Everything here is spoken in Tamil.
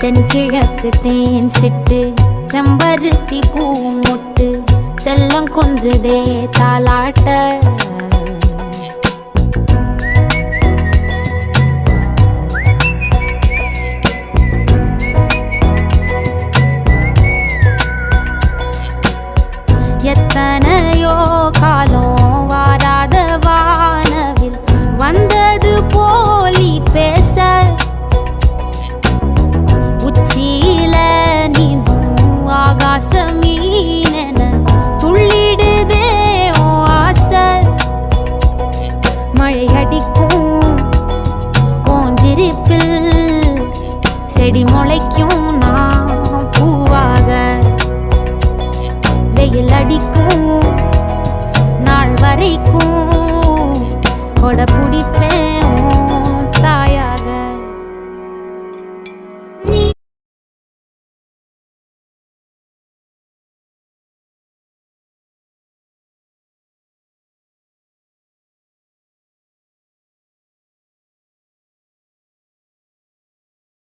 தென்கிழக்கு தேன் சிட்டு செம்பருத்தி பூ மொட்டு செல்லம் கொஞ்சுதே தாலாட்ட எத்தனையோ காலம் வாராத வானவில் வந்தது போலி பேச உச்சியில நீந்தும் ஆகாச மீனென துள்ளிடுதே ஓ ஆசை மழை அடிக்கும் ஓஞ்சிருப்பில் செடி முளைக்கும் நான் பூவாக வெயில் அடிக்கும் நாள் வரைக்கும் கொடை பிடிப்பேன்